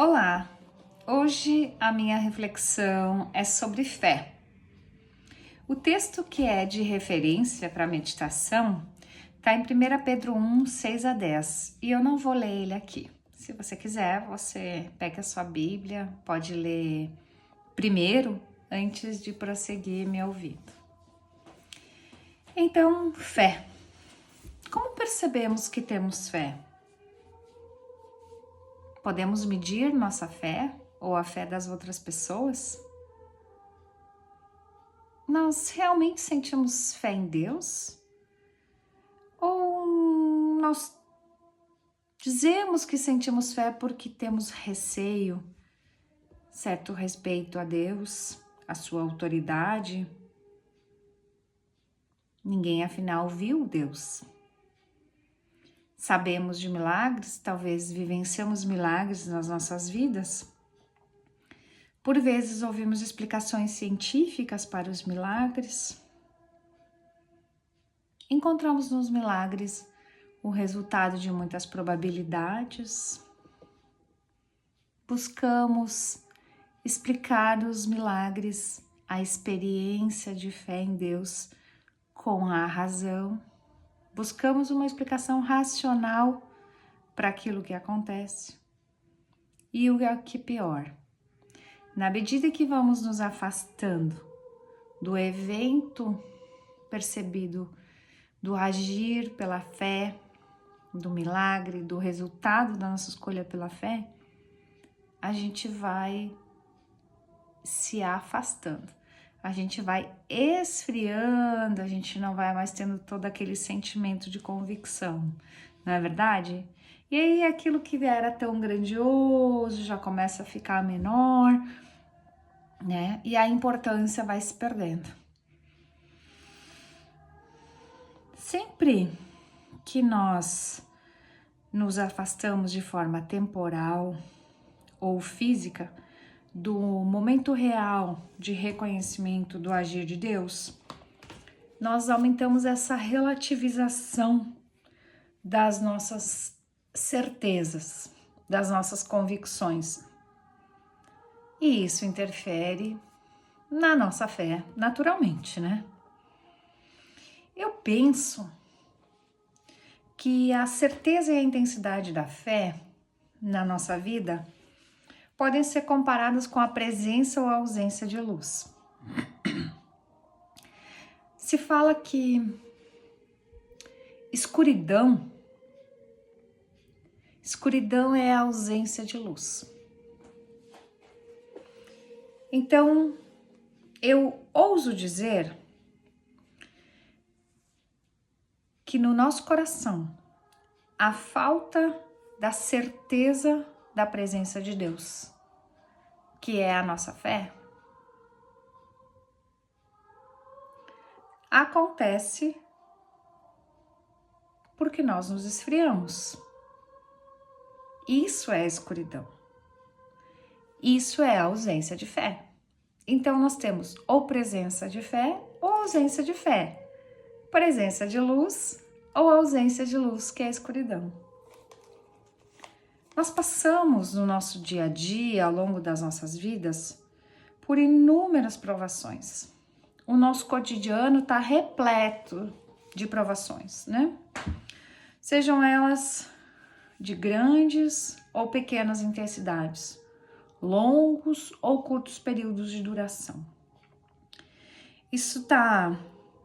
Olá! Hoje a minha reflexão é sobre fé. O texto que é de referência para a meditação está em 1 Pedro 1, 6 a 10 e eu não vou ler ele aqui. Se você quiser, você pega a sua Bíblia, pode ler primeiro antes de prosseguir me ouvindo. Então, fé. Como percebemos que temos fé? Podemos medir nossa fé ou a fé das outras pessoas? Nós realmente sentimos fé em Deus? Ou nós dizemos que sentimos fé porque temos receio, certo respeito a Deus, a sua autoridade? Ninguém afinal viu Deus. Sabemos de milagres, talvez vivenciamos milagres nas nossas vidas. Por vezes ouvimos explicações científicas para os milagres. Encontramos nos milagres o resultado de muitas probabilidades. Buscamos explicar os milagres, a experiência de fé em Deus com a razão. Buscamos uma explicação racional para aquilo que acontece. E o que pior, na medida que vamos nos afastando do evento percebido, do agir pela fé, do milagre, do resultado da nossa escolha pela fé, a gente vai se afastando. A gente vai esfriando, a gente não vai mais tendo todo aquele sentimento de convicção, não é verdade? E aí aquilo que era tão grandioso já começa a ficar menor, né? E a importância vai se perdendo. Sempre que nós nos afastamos de forma temporal ou física do momento real de reconhecimento do agir de Deus, nós aumentamos essa relativização das nossas certezas, das nossas convicções. E isso interfere na nossa fé, naturalmente, né? Eu penso que a certeza e a intensidade da fé na nossa vida podem ser comparadas com a presença ou a ausência de luz. Se fala que escuridão é a ausência de luz. Então, eu ouso dizer que no nosso coração, a falta da certeza da presença de Deus, que é a nossa fé, acontece porque nós nos esfriamos. Isso é escuridão. Isso é a ausência de fé. Então nós temos ou presença de fé ou ausência de fé. Presença de luz ou ausência de luz, que é a escuridão. Nós passamos no nosso dia a dia, ao longo das nossas vidas, por inúmeras provações. O nosso cotidiano está repleto de provações, né? Sejam elas de grandes ou pequenas intensidades, longos ou curtos períodos de duração. Isso está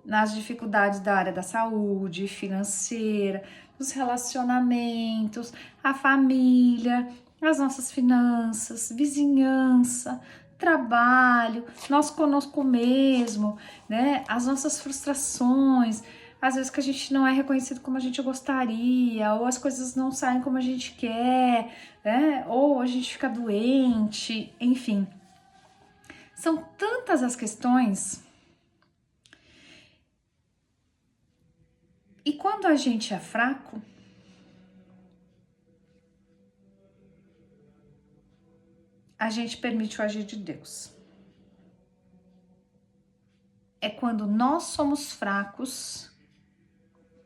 nas dificuldades da área da saúde, financeira, dos relacionamentos, a família, as nossas finanças, vizinhança, trabalho, nós conosco mesmo, né? As nossas frustrações, às vezes que a gente não é reconhecido como a gente gostaria, ou as coisas não saem como a gente quer, né? Ou a gente fica doente, enfim. São tantas as questões. E quando a gente é fraco, a gente permite o agir de Deus. É quando nós somos fracos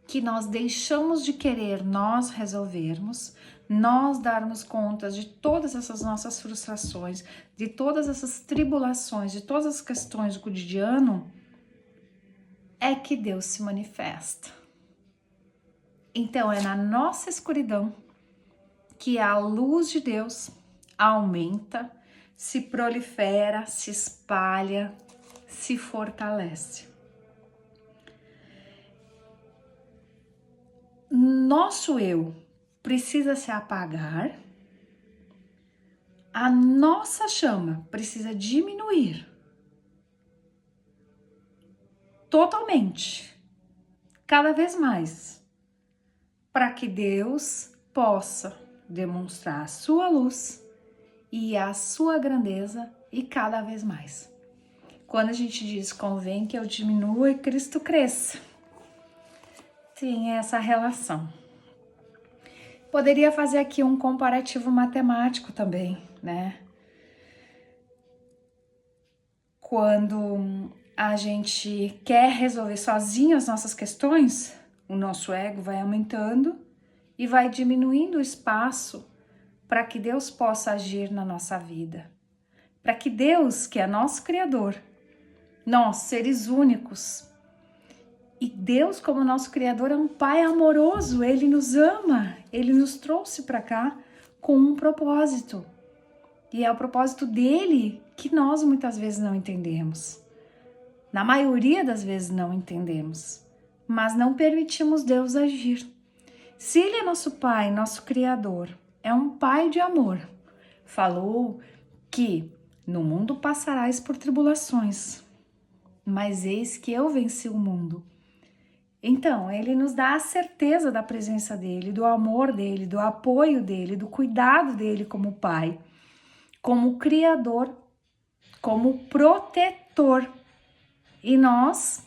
que nós deixamos de querer nós resolvermos, nós darmos contas de todas essas nossas frustrações, de todas essas tribulações, de todas as questões do cotidiano, é que Deus se manifesta. Então é na nossa escuridão que a luz de Deus aumenta, se prolifera, se espalha, se fortalece. Nosso eu precisa se apagar, a nossa chama precisa diminuir totalmente, cada vez mais, para que Deus possa demonstrar a sua luz e a sua grandeza e cada vez mais. Quando a gente diz convém que eu diminua e Cristo cresça, tem essa relação. Poderia fazer aqui um comparativo matemático também, né? Quando a gente quer resolver sozinho as nossas questões, o nosso ego vai aumentando e vai diminuindo o espaço para que Deus possa agir na nossa vida. Para que Deus, que é nosso Criador, nós, seres únicos, e Deus, como nosso Criador, é um Pai amoroso, Ele nos ama, Ele nos trouxe para cá com um propósito. E é o propósito dele que nós muitas vezes não entendemos. Na maioria das vezes não entendemos, mas não permitimos Deus agir. Se Ele é nosso Pai, nosso Criador, é um Pai de amor, falou que no mundo passarás por tribulações, mas eis que eu venci o mundo. Então, Ele nos dá a certeza da presença dEle, do amor dEle, do apoio dEle, do cuidado dEle como Pai, como Criador, como protetor. E nós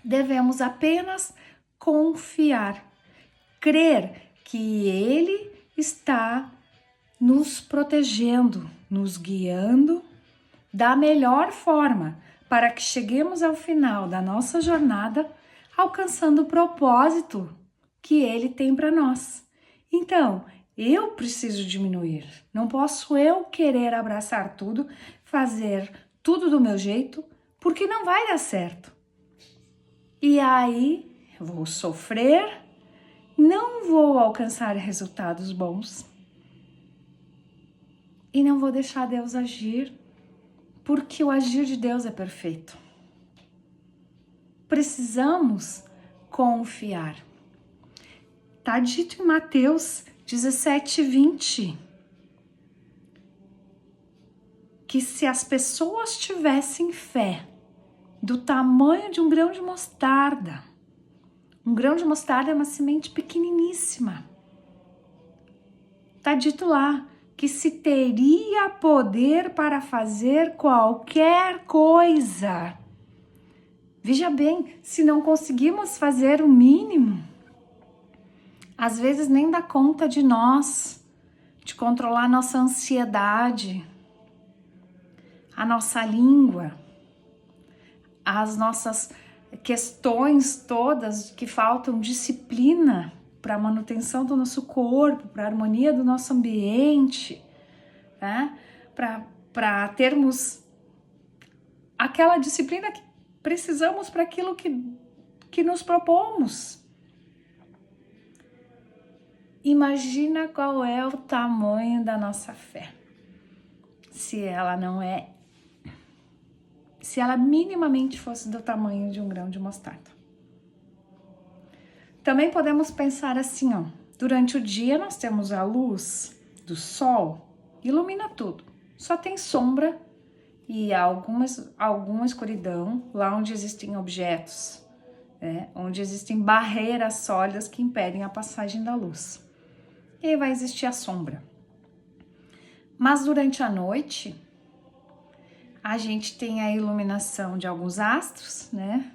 devemos apenas confiar, crer que Ele está nos protegendo, nos guiando da melhor forma para que cheguemos ao final da nossa jornada alcançando o propósito que Ele tem para nós. Então, eu preciso diminuir. Não posso eu querer abraçar tudo, fazer tudo do meu jeito, porque não vai dar certo. E aí, eu vou sofrer, não vou alcançar resultados bons e não vou deixar Deus agir, porque o agir de Deus é perfeito. Precisamos confiar. Está dito em Mateus 17:20 que se as pessoas tivessem fé do tamanho de um grão de mostarda, um grão de mostarda é uma semente pequeniníssima. Está dito lá que se teria poder para fazer qualquer coisa. Veja bem, se não conseguimos fazer o mínimo, às vezes nem dá conta de nós, de controlar nossa ansiedade, a nossa língua, as nossas questões todas que faltam disciplina para a manutenção do nosso corpo, para a harmonia do nosso ambiente, né? Para termos aquela disciplina que precisamos para aquilo que nos propomos. Imagina qual é o tamanho da nossa fé. Se ela minimamente fosse do tamanho de um grão de mostarda. Também podemos pensar assim, ó, durante o dia nós temos a luz do sol, ilumina tudo. Só tem sombra e alguma escuridão lá onde existem objetos, né? Onde existem barreiras sólidas que impedem a passagem da luz. E aí vai existir a sombra. Mas durante a noite, a gente tem a iluminação de alguns astros, né?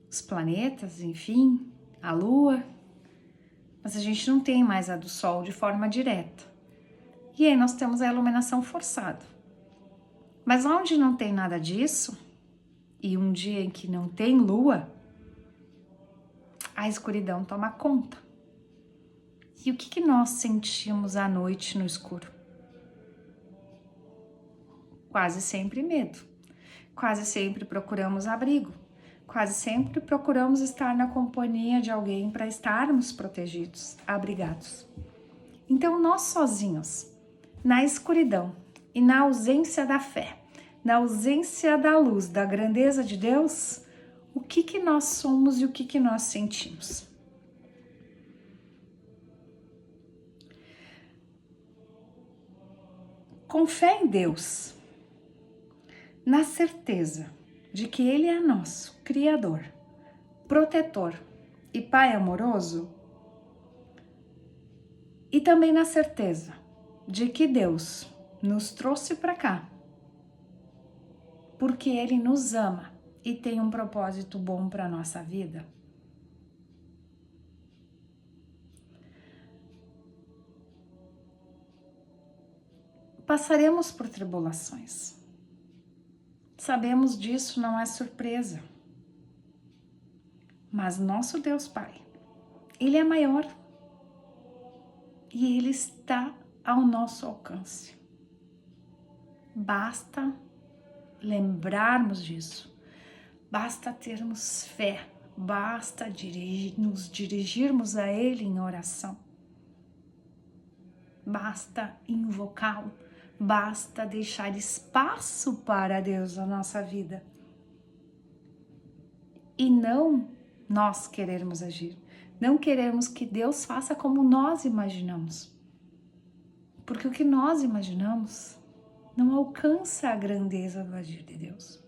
Os planetas, enfim, a lua. Mas a gente não tem mais a do sol de forma direta. E aí nós temos a iluminação forçada. Mas onde não tem nada disso, e um dia em que não tem lua, a escuridão toma conta. E o que nós sentimos à noite no escuro? Quase sempre medo. Quase sempre procuramos abrigo. Quase sempre procuramos estar na companhia de alguém para estarmos protegidos, abrigados. Então, nós sozinhos, na escuridão e na ausência da fé, na ausência da luz, da grandeza de Deus, o que nós somos e o que nós sentimos? Com fé em Deus, na certeza de que Ele é nosso Criador, protetor e Pai amoroso, e também na certeza de que Deus nos trouxe para cá porque Ele nos ama e tem um propósito bom para a nossa vida. Passaremos por tribulações. Sabemos disso, não é surpresa. Mas nosso Deus Pai, Ele é maior e Ele está ao nosso alcance. Basta lembrarmos disso, basta termos fé, basta nos dirigirmos a Ele em oração, basta invocá-lo, basta deixar espaço para Deus na nossa vida e não nós querermos agir, não queremos que Deus faça como nós imaginamos, porque o que nós imaginamos não alcança a grandeza do agir de Deus.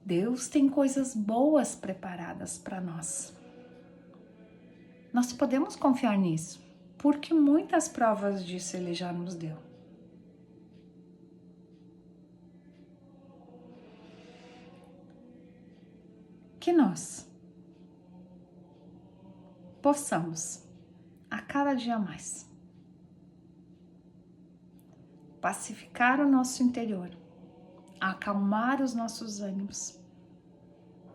Deus tem coisas boas preparadas para nós. Nós podemos confiar nisso, porque muitas provas disso Ele já nos deu. Que nós possamos, a cada dia mais, pacificar o nosso interior, acalmar os nossos ânimos,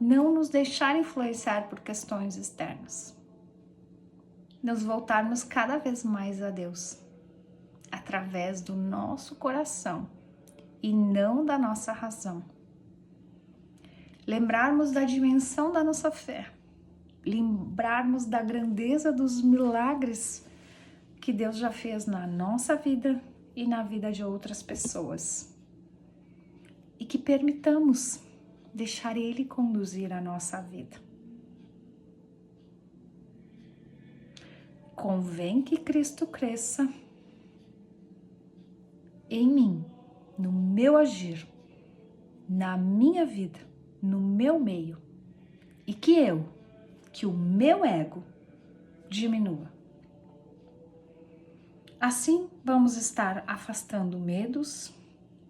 não nos deixar influenciar por questões externas, nos voltarmos cada vez mais a Deus, através do nosso coração e não da nossa razão. Lembrarmos da dimensão da nossa fé, lembrarmos da grandeza dos milagres que Deus já fez na nossa vida e na vida de outras pessoas. E que permitamos deixar Ele conduzir a nossa vida. Convém que Cristo cresça em mim, no meu agir, na minha vida, no meu meio, e que o meu ego diminua. Assim, vamos estar afastando medos,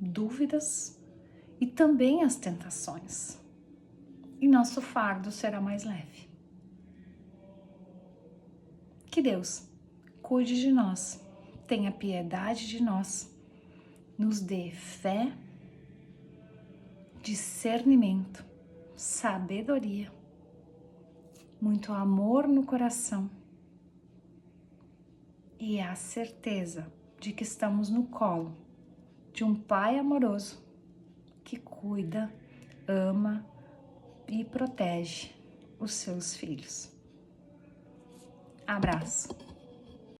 dúvidas e também as tentações. E nosso fardo será mais leve. Que Deus cuide de nós, tenha piedade de nós, nos dê fé, discernimento, sabedoria, muito amor no coração e a certeza de que estamos no colo de um Pai amoroso que cuida, ama e protege os seus filhos. Abraço.